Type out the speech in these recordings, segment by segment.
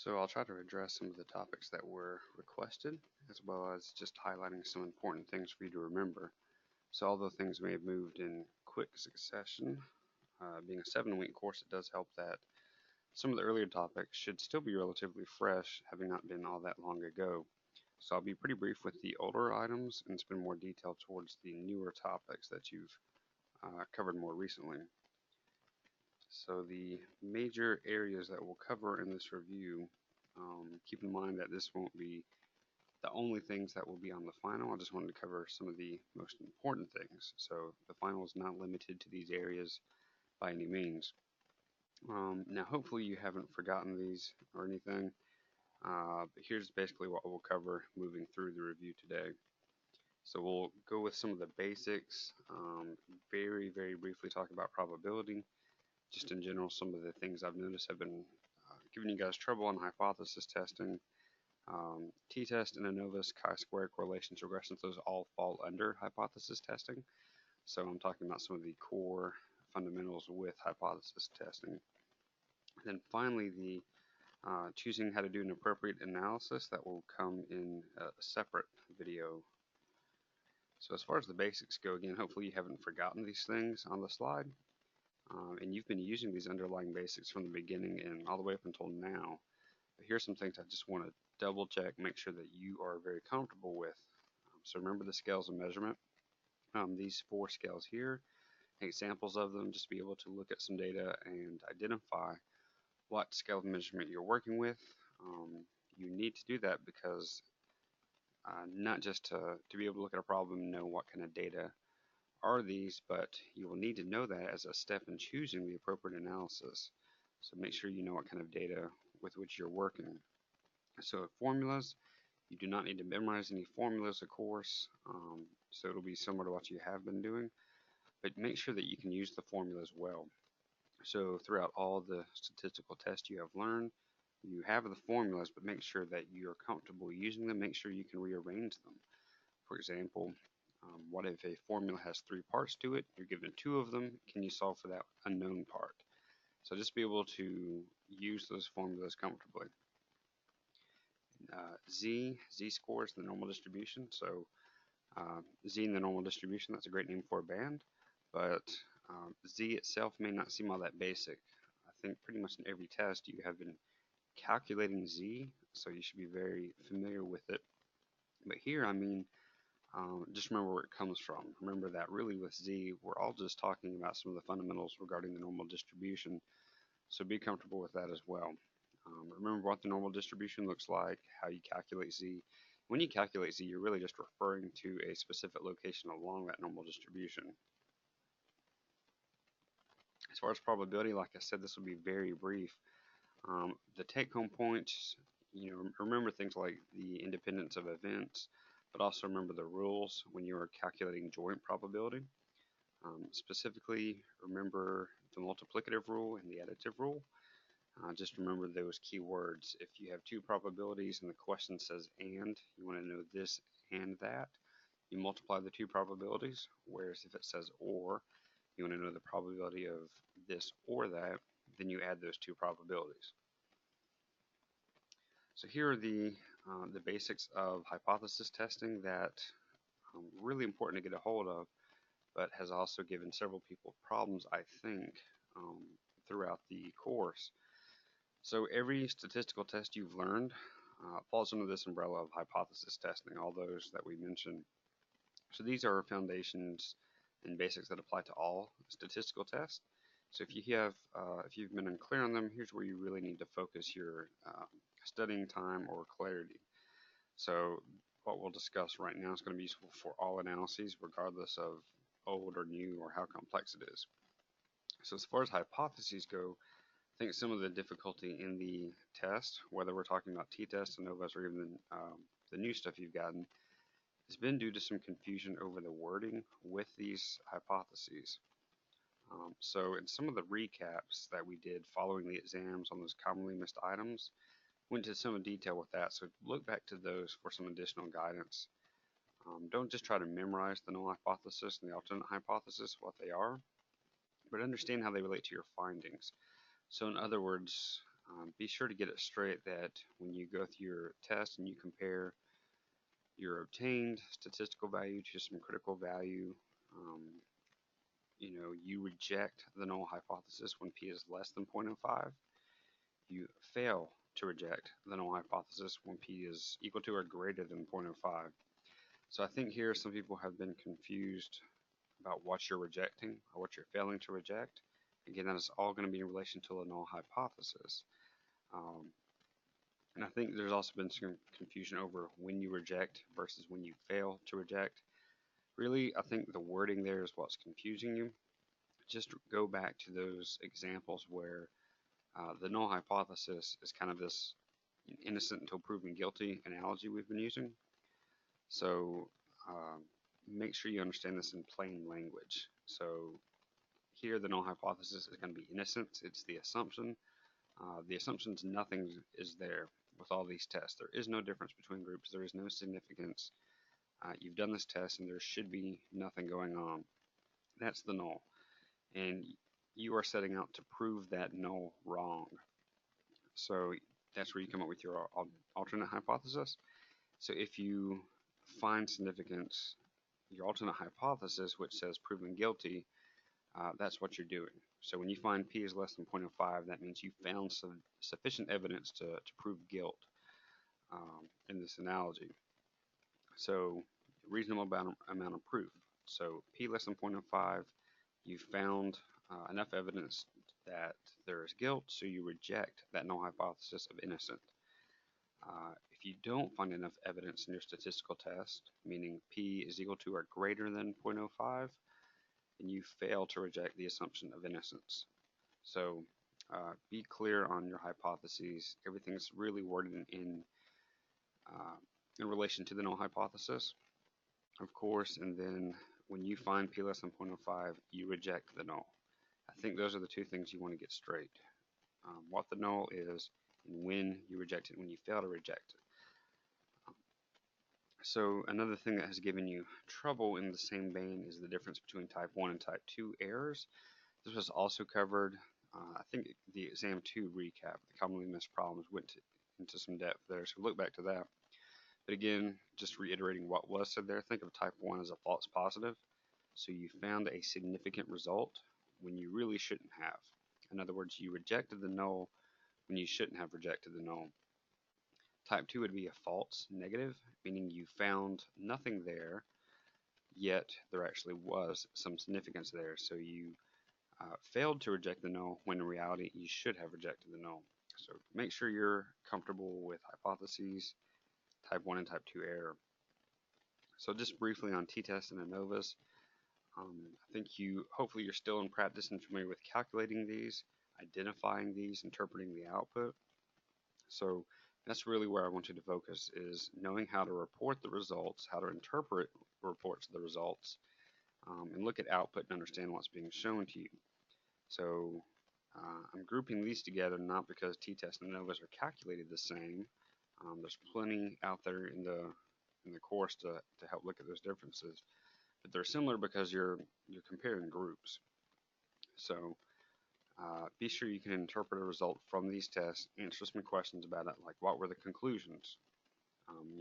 So I'll try to address some of the topics that were requested, as well as just highlighting some important things for you to remember. So although things may have moved in quick succession, being a 7-week course, it does help that some of the earlier topics should still be relatively fresh, having not been all that long ago. So I'll be pretty brief with the older items and spend more detail towards the newer topics that you've covered more recently. So the major areas that we'll cover in this review, keep in mind that this won't be the only things that will be on the final. I just wanted to cover some of the most important things. So the final is not limited to these areas by any means. Now, hopefully you haven't forgotten these or anything, but here's basically what we'll cover moving through the review today. So we'll go with some of the basics, very briefly talk about probability. Just in general, some of the things I've noticed have been giving you guys trouble on hypothesis testing. T-test and ANOVA's chi-square correlations, regressions, those all fall under hypothesis testing. So I'm talking about some of the core fundamentals with hypothesis testing. And then finally, the choosing how to do an appropriate analysis that will come in a separate video. So as far as the basics go, again, hopefully you haven't forgotten these things on the slide. And you've been using these underlying basics from the beginning and all the way up until now. But here's some things I just want to double check, make sure that you are very comfortable with. So remember the scales of measurement. These 4 scales here, examples of them, just to be able to look at some data and identify what scale of measurement you're working with. You need to do that because not just to be able to look at a problem and know what kind of data are these, but you will need to know that as a step in choosing the appropriate analysis. So make sure you know what kind of data with which you're working. So formulas, you do not need to memorize any formulas, of course, so it'll be similar to what you have been doing, but make sure that you can use the formulas well. So throughout all the statistical tests you have learned, you have the formulas, but make sure that you're comfortable using them. Make sure you can rearrange them. For example, what if a formula has 3 parts to it? You're given 2 of them. Can you solve for that unknown part? So just be able to use those formulas comfortably. Z-score is the normal distribution. So Z in the normal distribution, that's a great name for a band, but Z itself may not seem all that basic. I think pretty much in every test you have been calculating Z, so you should be very familiar with it. But here, I mean, just remember where it comes from. Remember that really with Z, we're all just talking about some of the fundamentals regarding the normal distribution, so be comfortable with that as well. Remember what the normal distribution looks like, how you calculate Z. When you calculate Z, you're really just referring to a specific location along that normal distribution. As far as probability, like I said, this will be very brief. The take-home points, remember things like the independence of events, but also remember the rules when you are calculating joint probability. Specifically, remember the multiplicative rule and the additive rule. Just remember those key words. If you have 2 probabilities and the question says and, you want to know this and that, you multiply the 2 probabilities, whereas if it says or, you want to know the probability of this or that, then you add those 2 probabilities. So here are the basics of hypothesis testing that really important to get a hold of, but has also given several people problems, I think, throughout the course. So every statistical test you've learned falls under this umbrella of hypothesis testing, all those that we mentioned. So these are foundations and basics that apply to all statistical tests. So if you've been unclear on them, here's where you really need to focus your studying time or clarity. So what we'll discuss right now is going to be useful for all analyses, regardless of old or new or how complex it is. So as far as hypotheses go, I think some of the difficulty in the test, whether we're talking about t-tests, ANOVAs, or even the new stuff you've gotten, has been due to some confusion over the wording with these hypotheses. So in some of the recaps that we did following the exams on those commonly missed items, went into some detail with that, so look back to those for some additional guidance. Don't just try to memorize the null hypothesis and the alternate hypothesis, what they are, but understand how they relate to your findings. So in other words, Be sure to get it straight that when you go through your test and you compare your obtained statistical value to some critical value, um, you reject the null hypothesis when p is less than 0.05. You fail to reject the null hypothesis when p is equal to or greater than 0.05. So I think here some people have been confused about what you're rejecting or what you're failing to reject. Again, that is all going to be in relation to the null hypothesis. Um, and I think there's also been some confusion over when you reject versus when you fail to reject. Really, I think the wording there is what's confusing you. Just go back to those examples where the null hypothesis is kind of this innocent until proven guilty analogy we've been using. So make sure you understand this in plain language. So here the null hypothesis is going to be innocence. It's the assumption. The assumption is nothing is there with all these tests. There is no difference between groups. There is no significance. You've done this test and there should be nothing going on. That's the null. And you are setting out to prove that null wrong. So that's where you come up with your alternate hypothesis. So if you find significance, your alternate hypothesis, which says proven guilty, that's what you're doing. So when you find p is less than 0.05, that means you found sufficient evidence to prove guilt in this analogy. So reasonable amount of proof. So p less than 0.05, you found enough evidence that there is guilt, so you reject that null hypothesis of innocent. If you don't find enough evidence in your statistical test, meaning p is equal to or greater than 0.05, then you fail to reject the assumption of innocence. So be clear on your hypotheses. Everything's really worded in relation to the null hypothesis, of course, and then when you find p less than 0.05, you reject the null. I think those are the two things you want to get straight. What the null is and when you reject it, when you fail to reject it. So another thing that has given you trouble in the same vein is the difference between type 1 and type 2 errors. This was also covered, I think the exam 2 recap, the commonly missed problems, went into some depth there, so look back to that. But again, just reiterating what was said there, think of type 1 as a false positive. So you found a significant result when you really shouldn't have. In other words, you rejected the null when you shouldn't have rejected the null. Type 2 would be a false negative, meaning you found nothing there, yet there actually was some significance there. So you failed to reject the null when in reality you should have rejected the null. So make sure you're comfortable with hypotheses, type 1 and type 2 error. So just briefly on t-test and ANOVAs, I think hopefully you're still in practice and familiar with calculating these, identifying these, interpreting the output. So that's really where I want you to focus, is knowing how to report the results, how to interpret reports of the results, and look at output and understand what's being shown to you. So I'm grouping these together not because t-test and ANOVAs are calculated the same. There's plenty out there in the course to help look at those differences, but they're similar because you're comparing groups. So be sure you can interpret a result from these tests, answer some questions about it, like what were the conclusions?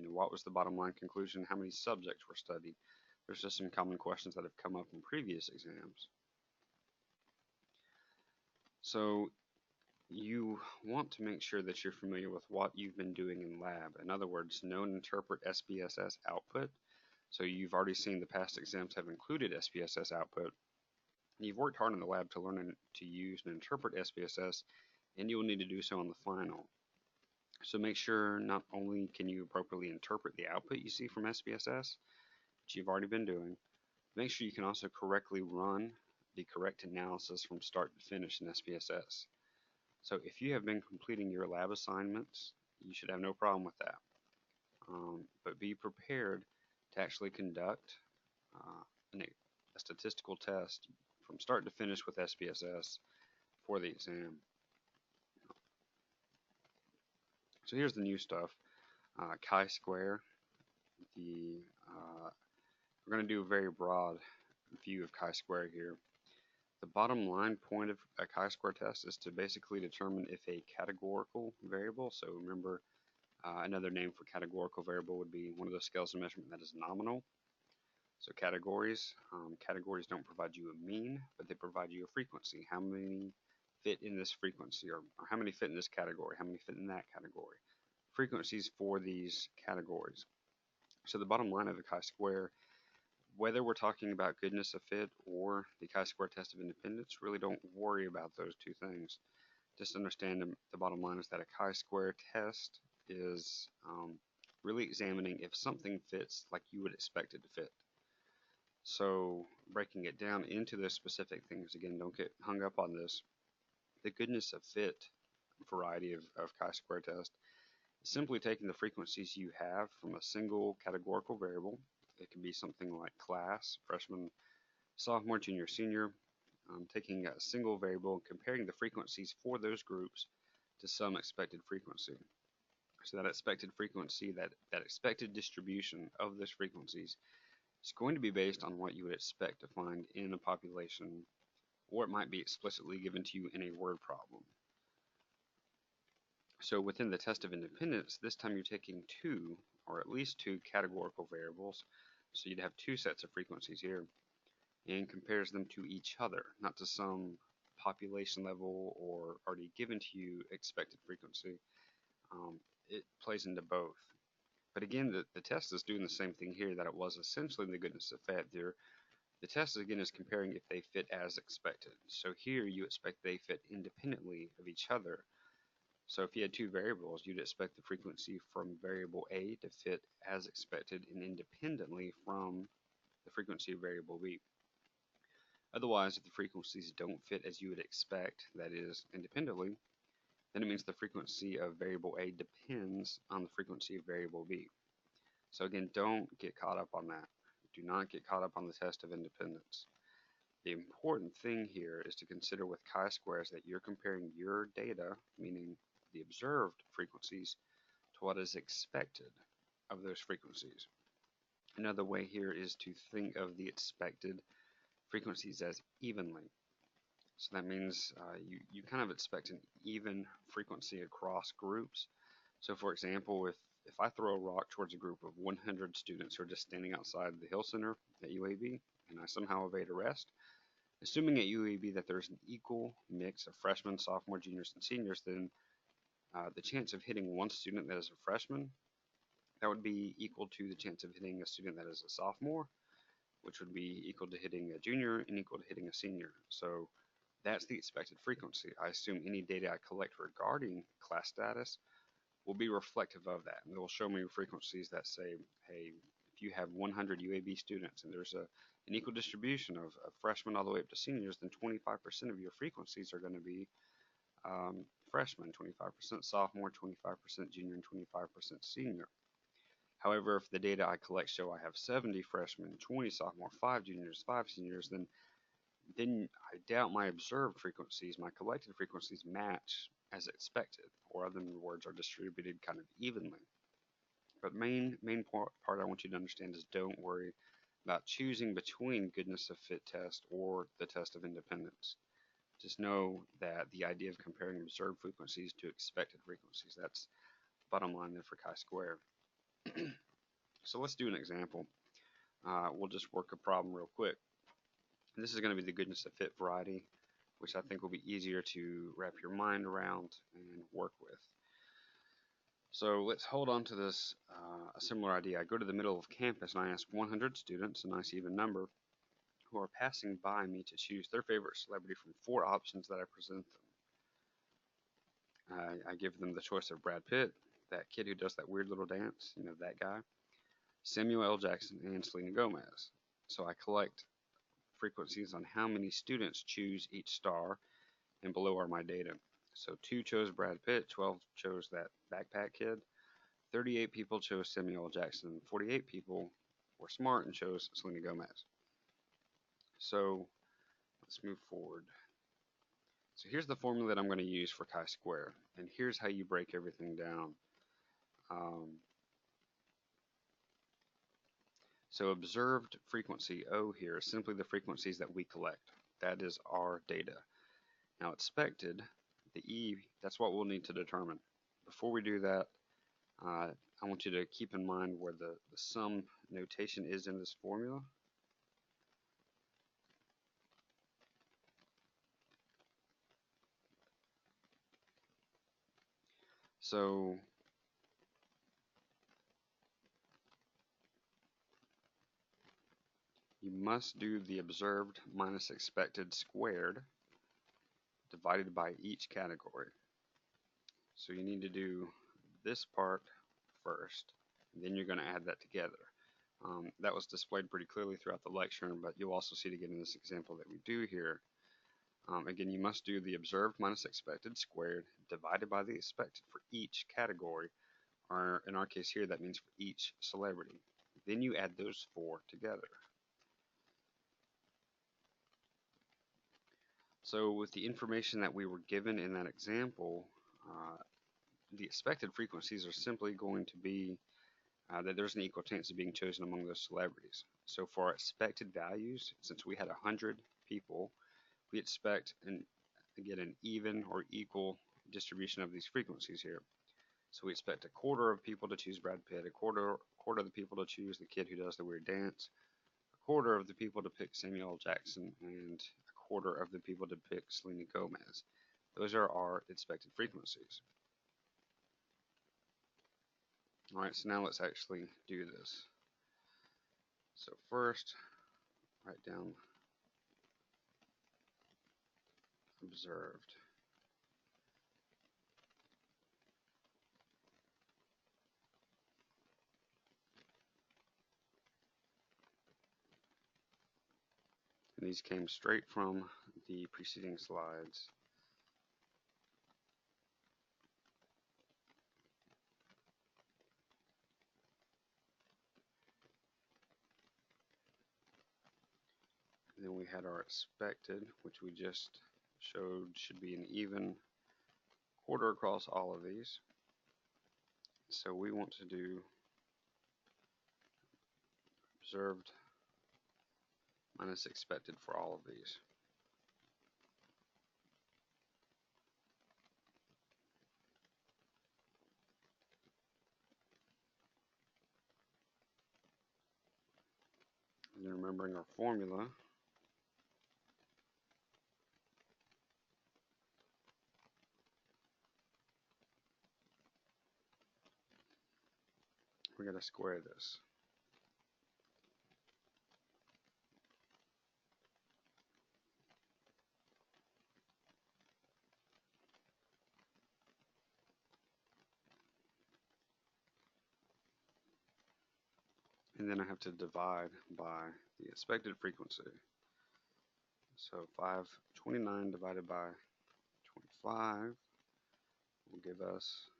What was the bottom line conclusion? How many subjects were studied? There's just some common questions that have come up in previous exams. So you want to make sure that you're familiar with what you've been doing in lab. In other words, know and interpret SPSS output. So you've already seen the past exams have included SPSS output. You've worked hard in the lab to learn to use and interpret SPSS, and you will need to do so on the final. So make sure not only can you appropriately interpret the output you see from SPSS, which you've already been doing, make sure you can also correctly run the correct analysis from start to finish in SPSS. So if you have been completing your lab assignments, you should have no problem with that. But be prepared to actually conduct a statistical test from start to finish with SPSS for the exam. So here's the new stuff. Chi-square. We're going to do a very broad view of chi-square here. The bottom line point of a chi-square test is to basically determine if a categorical variable, so remember another name for categorical variable would be one of those scales of measurement that is nominal. So categories don't provide you a mean, but they provide you a frequency. How many fit in this frequency, or how many fit in this category, how many fit in that category. Frequencies for these categories. So the bottom line of the chi-square, whether we're talking about goodness of fit or the chi-square test of independence, really don't worry about those two things. Just understand the bottom line is that a chi-square test is really examining if something fits like you would expect it to fit. So breaking it down into those specific things, again, don't get hung up on this. The goodness of fit variety of chi-square test is simply taking the frequencies you have from a single categorical variable. It can be something like class, freshman, sophomore, junior, senior, taking a single variable and comparing the frequencies for those groups to some expected frequency. So that expected frequency, that expected distribution of those frequencies is going to be based on what you would expect to find in a population, or it might be explicitly given to you in a word problem. So within the test of independence, this time you're taking two, or at least two categorical variables. So you'd have two sets of frequencies here, and compares them to each other, not to some population level or already given to you expected frequency. It plays into both. But again, the test is doing the same thing here that it was essentially in the goodness of fit there. The test again is comparing if they fit as expected. So here you expect they fit independently of each other. So if you had two variables, you'd expect the frequency from variable A to fit as expected and independently from the frequency of variable B. Otherwise, if the frequencies don't fit as you would expect, that is, independently, then it means the frequency of variable A depends on the frequency of variable B. So again, don't get caught up on that. Do not get caught up on the test of independence. The important thing here is to consider with chi-squares that you're comparing your data, meaning the observed frequencies, to what is expected of those frequencies. Another way here is to think of the expected frequencies as evenly. So that means you kind of expect an even frequency across groups. So for example, if I throw a rock towards a group of 100 students who are just standing outside the Hill Center at UAB, and I somehow evade arrest, assuming at UAB that there's an equal mix of freshmen, sophomore, juniors, and seniors, then the chance of hitting one student that is a freshman, that would be equal to the chance of hitting a student that is a sophomore, which would be equal to hitting a junior and equal to hitting a senior. So that's the expected frequency. I assume any data I collect regarding class status will be reflective of that. And it will show me frequencies that say, hey, if you have 100 UAB students and there's an equal distribution of freshmen all the way up to seniors, then 25% of your frequencies are going to be freshmen, 25% sophomore, 25% junior, and 25% senior. However, if the data I collect show I have 70 freshmen, 20 sophomore, 5 juniors, 5 seniors, then I doubt my observed frequencies, my collected frequencies match as expected, or other words, are distributed kind of evenly. But main part I want you to understand is don't worry about choosing between goodness of fit test or the test of independence. Just know that the idea of comparing observed frequencies to expected frequencies, that's bottom line there for chi-square. So let's do an example. We'll just work a problem real quick. And this is going to be the goodness of fit variety, which I think will be easier to wrap your mind around and work with. So let's hold on to this, a similar idea. I go to the middle of campus and I ask 100 students, a nice even number, who are passing by me to choose their favorite celebrity from 4 options that I present them. I give them the choice of Brad Pitt, that kid who does that weird little dance, you know, that guy, Samuel L. Jackson, and Selena Gomez. So I collect frequencies on how many students choose each star, and below are my data. So 2 chose Brad Pitt, 12 chose that backpack kid, 38 people chose Samuel L. Jackson, 48 people were smart and chose Selena Gomez. So let's move forward. So here's the formula that I'm going to use for chi-square, and here's how you break everything down. So observed frequency, O here, is simply the frequencies that we collect. That is our data. Now expected, the E, that's what we'll need to determine. Before we do that, I want you to keep in mind where the sum notation is in this formula. So you must do the observed minus expected squared divided by each category. So you need to do this part first, and then you're going to add that together. That was displayed pretty clearly throughout the lecture, but you'll also see it again in this example that we do here. Again, you must do the observed minus expected squared divided by the expected for each category, or in our case here, that means for each celebrity. Then you add those four together. So with the information that we were given in that example, the expected frequencies are simply going to be that there's an equal chance of being chosen among those celebrities. So for our expected values, since we had 100 people, we expect again an even or equal distribution of these frequencies here. So we expect a quarter of people to choose Brad Pitt, a quarter of the people to choose the kid who does the weird dance, a quarter of the people to pick Samuel L. Jackson, and a quarter of the people to pick Selena Gomez. Those are our expected frequencies. Alright, so now let's actually do this. So first, write down observed. And these came straight from the preceding slides. And then we had our expected, which we just showed should be an even quarter across all of these. So we want to do observed minus expected for all of these. And then remembering our formula, we're going to square this. And then I have to divide by the expected frequency. So 529 divided by 25 will give us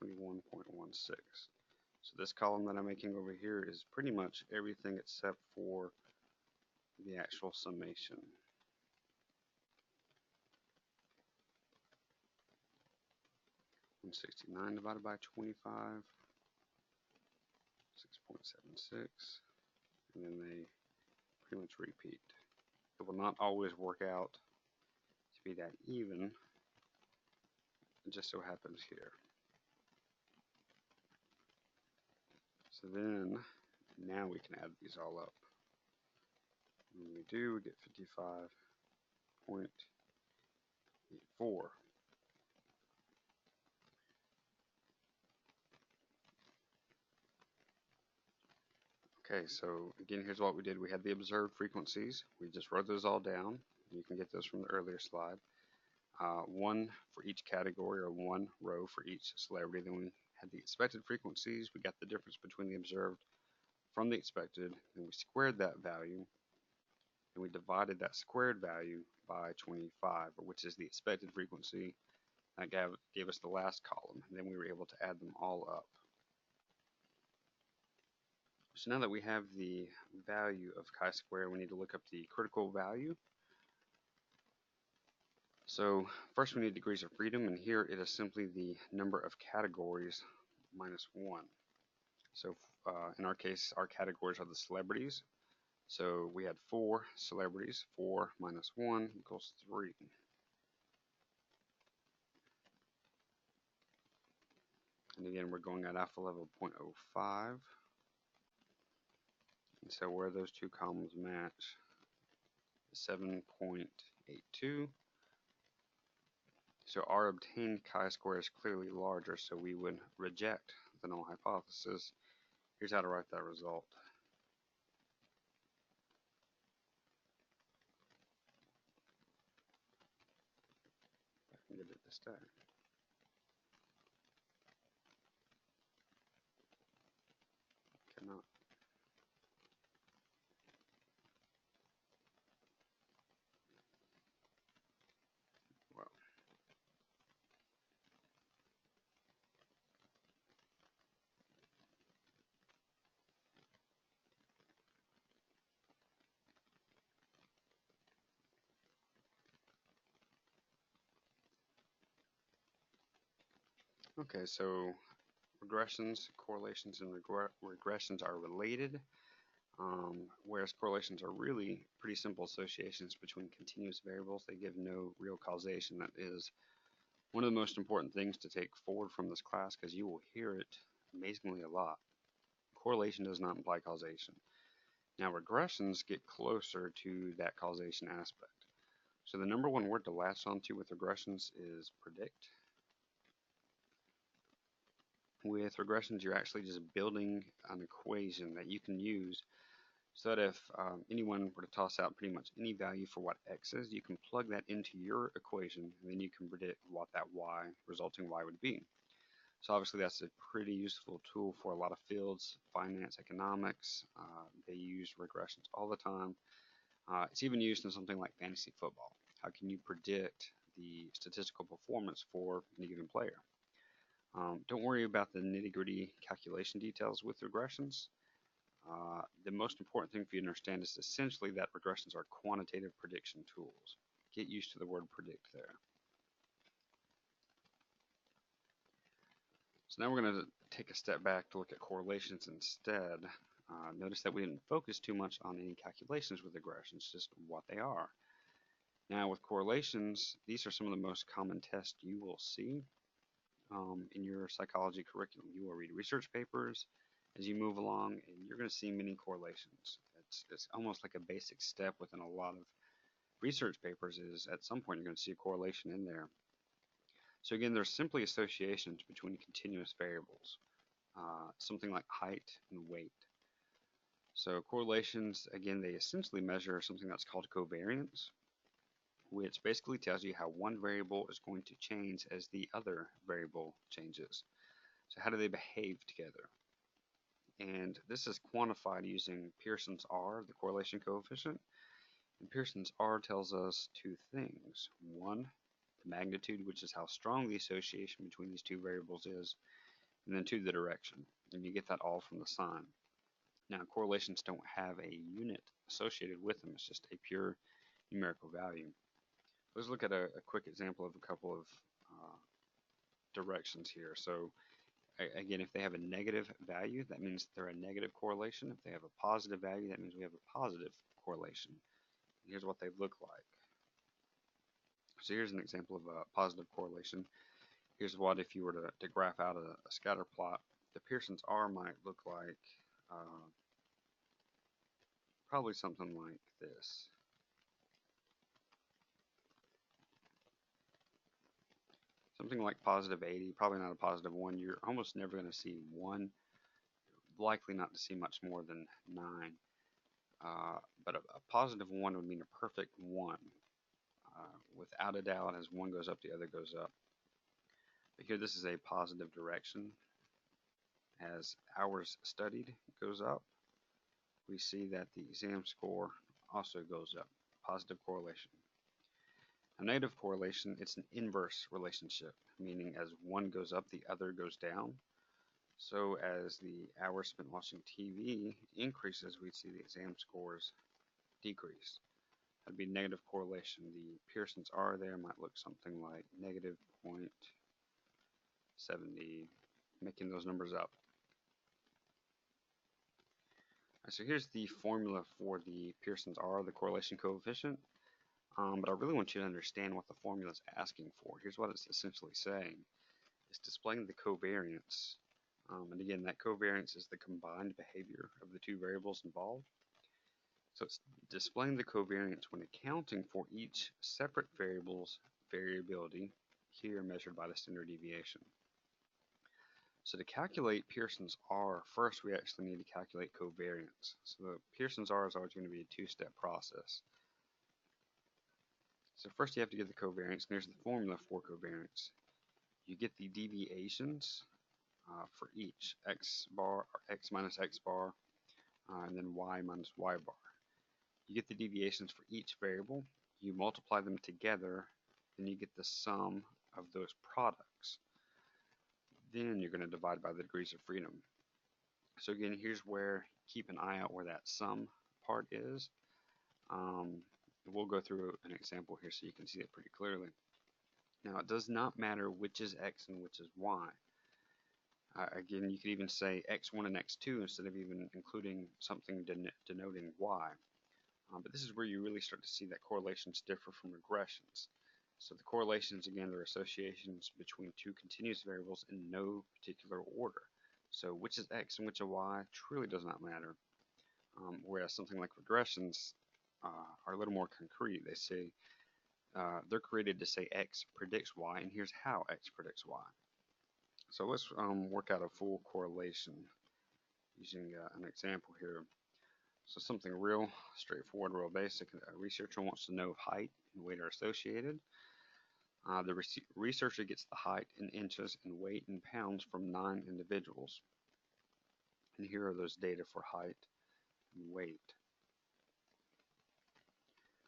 21.16. So this column that I'm making over here is pretty much everything except for the actual summation. And 69 divided by 25, 6.76, and then they pretty much repeat. It will not always work out to be that even. It just so happens here. So then, now we can add these all up. When we do, we get 55.84. Okay, so again, here's what we did. We had the observed frequencies. We just wrote those all down. You can get those from the earlier slide. One for each category, or one row for each celebrity. Then we had the expected frequencies. We got the difference between the observed from the expected. Then we squared that value. And we divided that squared value by 25, which is the expected frequency. That gave us the last column. And then we were able to add them all up. So now that we have the value of chi-square, we need to look up the critical value. So first we need degrees of freedom, and here it is simply the number of categories minus 1. So in our case, our categories are the celebrities. So we had 4 celebrities. 4 minus 1 equals 3. And again, we're going at alpha level 0.05. And so where those two columns match, 7.82. So our obtained chi-square is clearly larger, so we would reject the null hypothesis. Here's how to write that result. If I can get it to stack. Cannot. Well, okay, so regressions, correlations, and regressions are related, whereas correlations are really pretty simple associations between continuous variables. They give no real causation. That is one of the most important things to take forward from this class, because you will hear it amazingly a lot. Correlation does not imply causation. Now regressions get closer to that causation aspect. So the number one word to latch onto with regressions is predict. With regressions, you're actually just building an equation that you can use so that if anyone were to toss out pretty much any value for what x is, you can plug that into your equation, and then you can predict what that resulting y would be. So obviously that's a pretty useful tool for a lot of fields, finance, economics. They use regressions all the time. It's even used in something like fantasy football. How can you predict the statistical performance for any given player? Don't worry about the nitty-gritty calculation details with regressions. The most important thing for you to understand is essentially that regressions are quantitative prediction tools. Get used to the word predict there. So now we're going to take a step back to look at correlations instead. Notice that we didn't focus too much on any calculations with regressions, just what they are. Now with correlations, these are some of the most common tests you will see in your psychology curriculum. You will read research papers as you move along, and you're going to see many correlations. It's almost like a basic step within a lot of research papers is at some point you're going to see a correlation in there. So again, there's simply associations between continuous variables, something like height and weight. So correlations, again, they essentially measure something that's called covariance, which basically tells you how one variable is going to change as the other variable changes. So how do they behave together? And this is quantified using Pearson's R, the correlation coefficient. And Pearson's R tells us two things. One, the magnitude, which is how strong the association between these two variables is, and then two, the direction. And you get that all from the sign. Now, correlations don't have a unit associated with them. It's just a pure numerical value. Let's look at a quick example of a couple of directions here. So again, if they have a negative value, that means they're a negative correlation. If they have a positive value, that means we have a positive correlation. And here's what they look like. So here's an example of a positive correlation. Here's what if you were to graph out a scatter plot. The Pearson's R might look like probably something like this. Something like positive 80, probably not a positive 1. You're almost never going to see 1, likely not to see much more than 9. But a positive 1 would mean a perfect 1. Without a doubt, as one goes up, the other goes up. But here, this is a positive direction. As hours studied goes up, we see that the exam score also goes up. Positive correlation. A negative correlation, it's an inverse relationship, meaning as one goes up, the other goes down. So as the hours spent watching TV increases, we see the exam scores decrease. That'd be negative correlation. The Pearson's R there might look something like negative 0.70, making those numbers up. So here's the formula for the Pearson's R, the correlation coefficient. But I really want you to understand what the formula is asking for. Here's what it's essentially saying. It's displaying the covariance. And again, that covariance is the combined behavior of the two variables involved. So it's displaying the covariance when accounting for each separate variable's variability, here measured by the standard deviation. So to calculate Pearson's R, first we actually need to calculate covariance. So the Pearson's R is always going to be a two-step process. So first you have to get the covariance, and there's the formula for covariance. You get the deviations for each x bar, or x minus x bar, and then y minus y bar. You get the deviations for each variable, you multiply them together, then you get the sum of those products. Then you're going to divide by the degrees of freedom. So again, here's where, keep an eye out where that sum part is. We'll go through an example here so you can see it pretty clearly. Now it does not matter which is x and which is y. Again, you could even say x1 and x2 instead of even including something denoting y. But this is where you really start to see that correlations differ from regressions. So the correlations, again, are associations between two continuous variables in no particular order. So which is x and which is y truly does not matter. Whereas something like regressions are a little more concrete. They say they're created to say x predicts y, and here's how x predicts y. So let's work out a full correlation using an example here. So something real straightforward, real basic. A researcher wants to know if height and weight are associated. The researcher gets the height in inches and weight in pounds from 9 individuals. And here are those data for height and weight.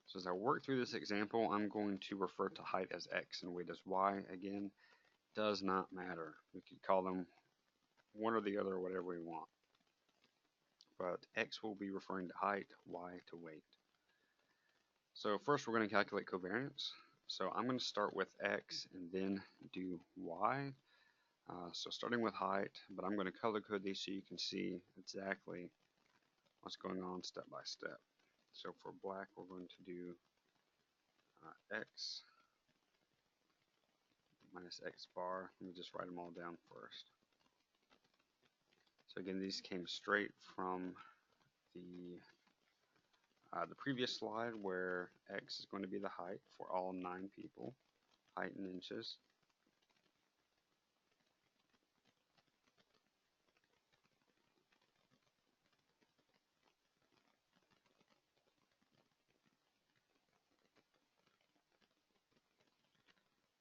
So as I work through this example, I'm going to refer to height as x and weight as y. Again, does not matter. We could call them one or the other, or whatever we want. But x will be referring to height, y to weight. So first we're going to calculate covariance. So I'm going to start with x and then do y. So starting with height, but I'm going to color code these so you can see exactly what's going on step by step. So for black, we're going to do x minus x bar. Let me just write them all down first. So again, these came straight from the previous slide where x is going to be the height for all 9 people, height in inches.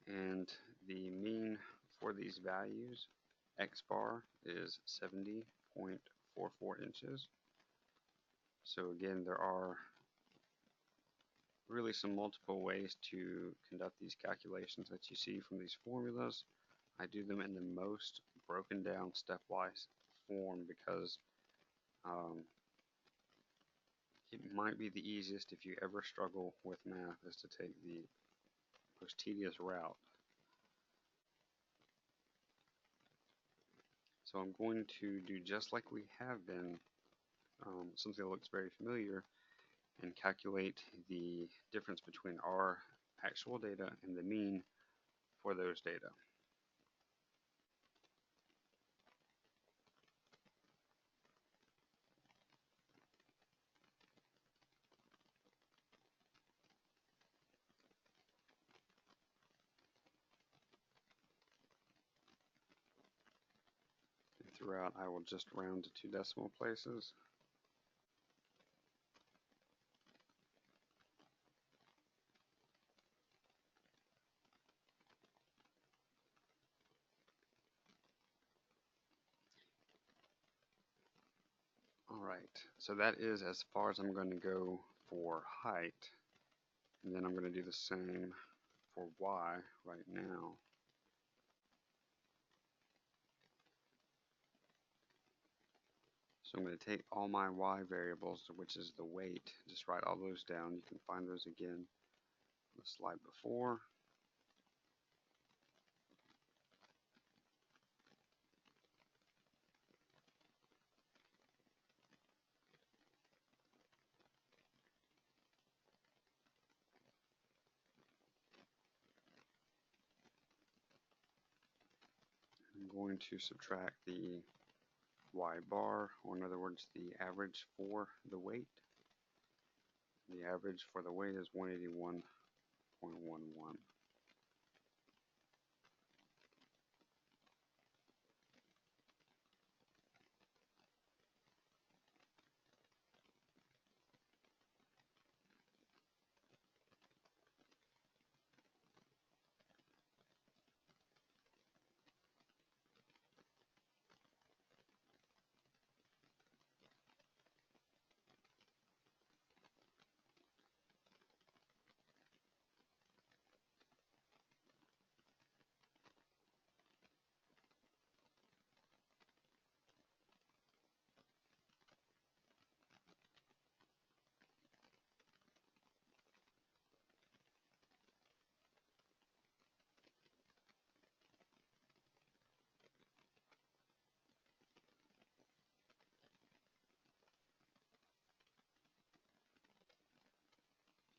And the mean for these values, x bar is 70.44 inches. So again, there are really some multiple ways to conduct these calculations that you see from these formulas. I do them in the most broken down stepwise form because it might be the easiest if you ever struggle with math is to take the most tedious route. So I'm going to do just like we have been, something that looks very familiar, and calculate the difference between our actual data and the mean for those data. And throughout, I will just round to 2 decimal places. Alright, so that is as far as I'm going to go for height. And then I'm going to do the same for y right now. So I'm going to take all my y variables, which is the weight, just write all those down. You can find those again on the slide before. going to subtract the y bar, or in other words, the average for the weight. The average for the weight is 181.11.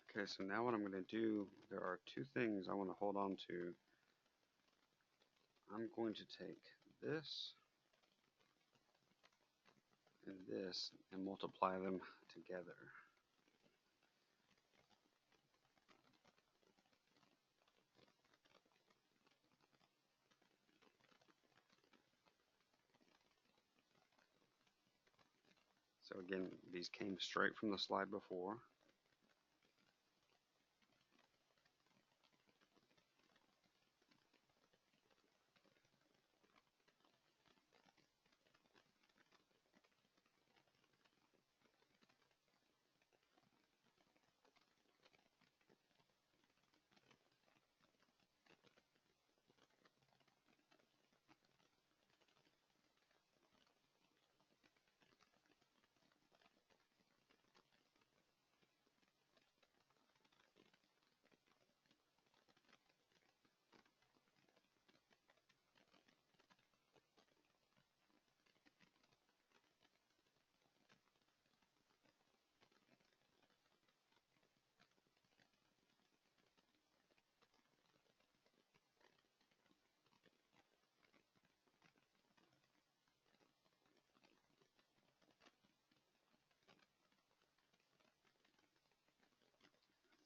Okay, so now what I'm going to do, there are two things I want to hold on to. I'm going to take this and this and multiply them together. So again, these came straight from the slide before.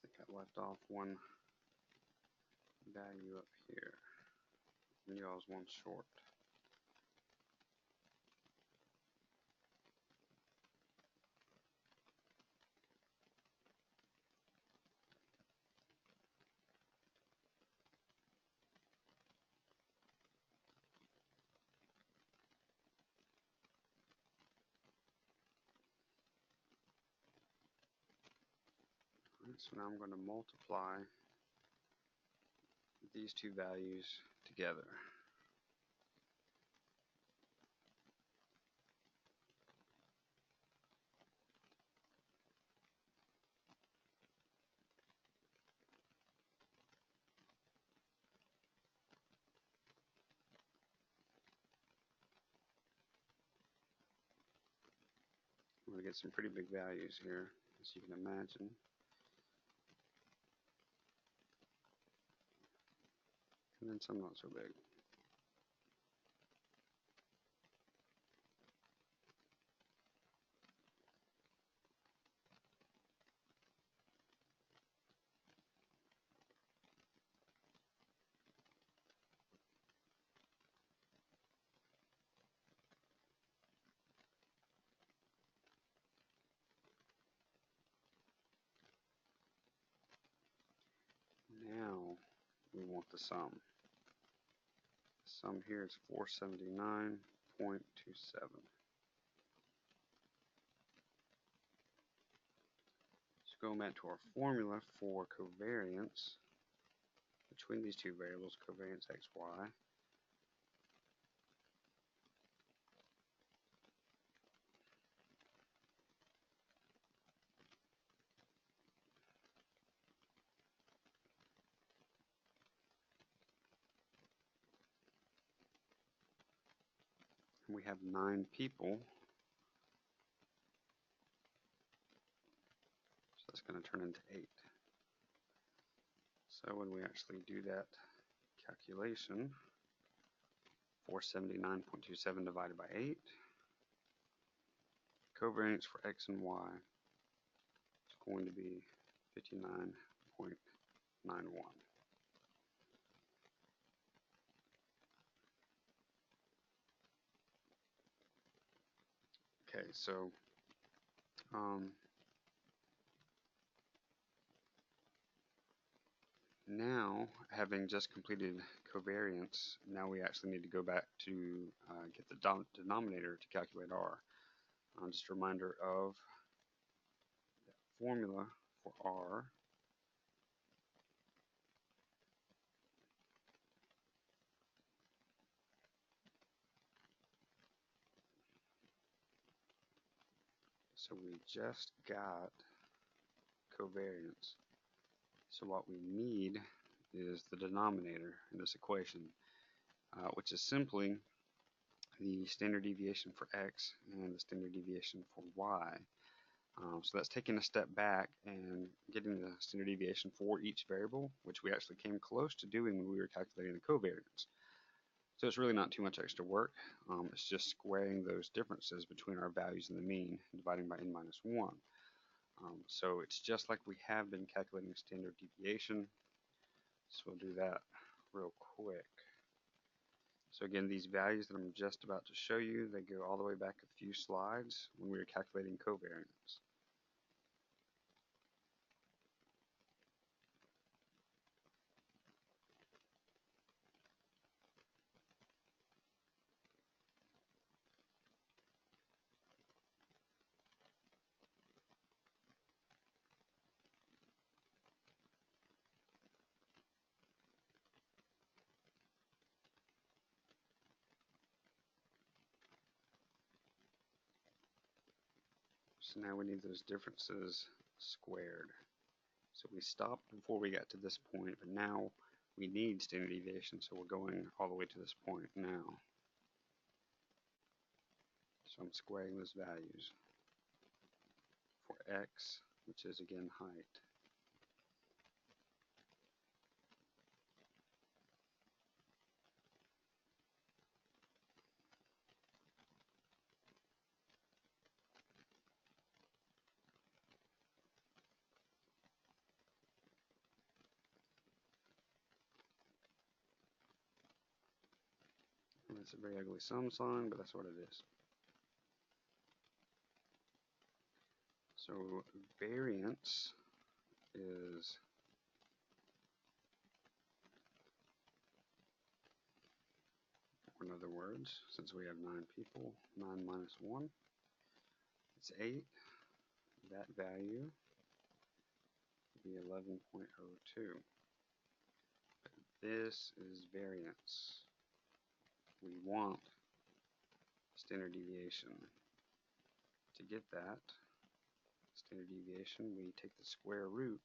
I think I left off one value up here. I knew I was one short. Alright, so now I'm going to multiply these two values together. I'm going to get some pretty big values here, as you can imagine. And then some not so big. Now we want the sum. The sum here is 479.27. So going back to our formula for covariance between these two variables, covariance xy, we have 9 people, so that's going to turn into 8. So when we actually do that calculation, 479.27 divided by 8. Covariance for x and y is going to be 59.91. Okay, so now, having just completed covariance, now we actually need to go back to get the denominator to calculate R. Just a reminder of the formula for R. So we just got covariance. So what we need is the denominator in this equation, which is simply the standard deviation for x and the standard deviation for y. So that's taking a step back and getting the standard deviation for each variable, which we actually came close to doing when we were calculating the covariance. So it's really not too much extra work. It's just squaring those differences between our values and the mean, dividing by n minus 1. So it's just like we have been calculating standard deviation. So we'll do that real quick. So again, these values that I'm just about to show you, they go all the way back a few slides when we were calculating covariance. So now we need those differences squared. So we stopped before we got to this point, but now we need standard deviation, so we're going all the way to this point now. So I'm squaring those values for x, which is again height. And that's a very ugly sum sign, but that's what it is. So variance is or in other words, since we have 9 people, 9 minus 1, it's 8. That value would be 11.02. This is variance. We want standard deviation. To get that standard deviation, we take the square root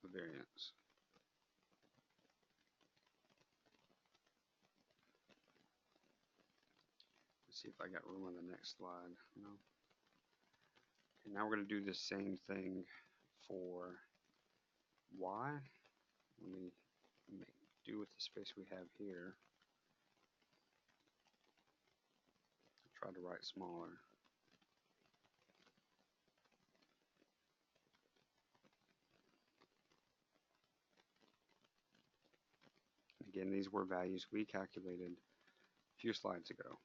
of variance. Let's see if I got room on the next slide. No. Okay, now we're going to do the same thing for y. Let me do with the space we have here. Try to write smaller. Again, these were values we calculated a few slides ago.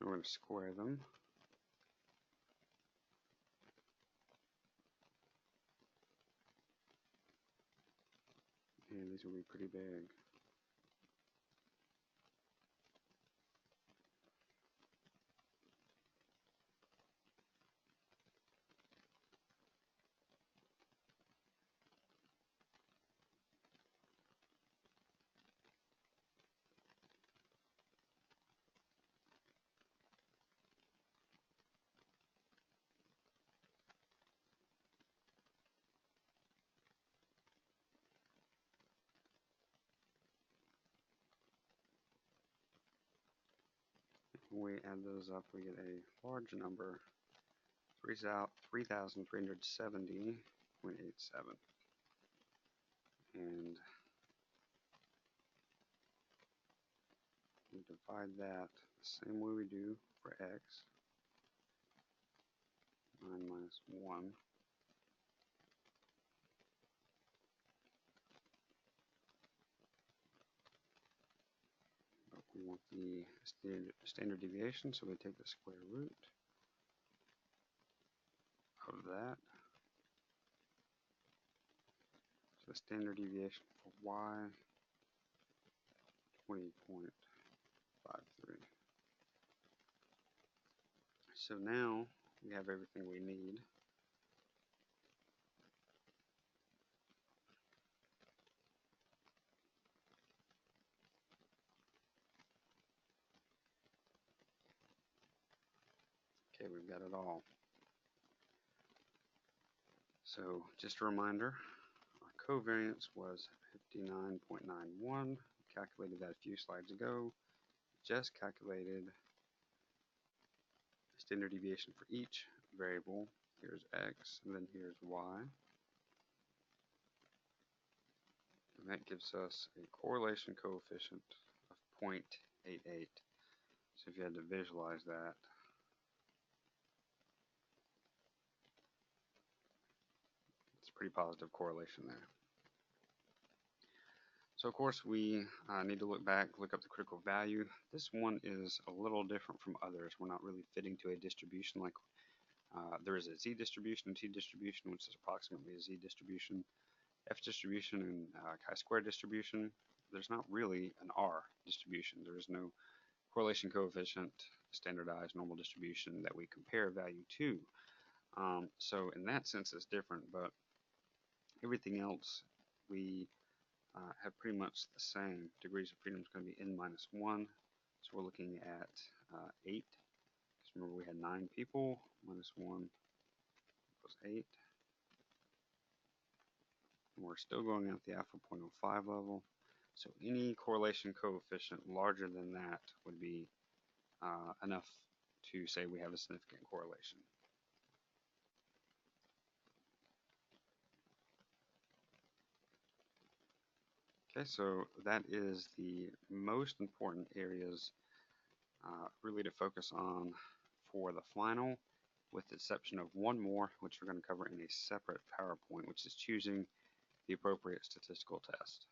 We're going to square them. And these will be pretty big. when we add those up, we get a large number, 3,370.87. And we divide that the same way we do for x, 9 minus 1. But we want the standard deviation, so we take the square root of that. So the standard deviation for y, 20.53. So now we have everything we need. Okay, we've got it all. So just a reminder, our covariance was 59.91. Calculated that a few slides ago. Just calculated the standard deviation for each variable. Here's x, and then here's y. And that gives us a correlation coefficient of 0.88. So if you had to visualize that, it's a pretty positive correlation there. So of course we need to look up the critical value. This one is a little different from others. We're not really fitting to a distribution like there is a z-distribution and t-distribution, which is approximately a z-distribution, f-distribution, and chi-square distribution. There's not really an r distribution. There is no correlation coefficient, standardized normal distribution that we compare value to. So in that sense it's different, but everything else we have pretty much the same. Degrees of freedom is going to be n minus 1. So we're looking at 8. Because remember we had 9 people. Minus 1 equals 8. And we're still going at the alpha 0.05 level. So any correlation coefficient larger than that would be enough to say we have a significant correlation. Okay, so that is the most important areas really to focus on for the final, with the exception of one more, which we're going to cover in a separate PowerPoint, which is choosing the appropriate statistical test.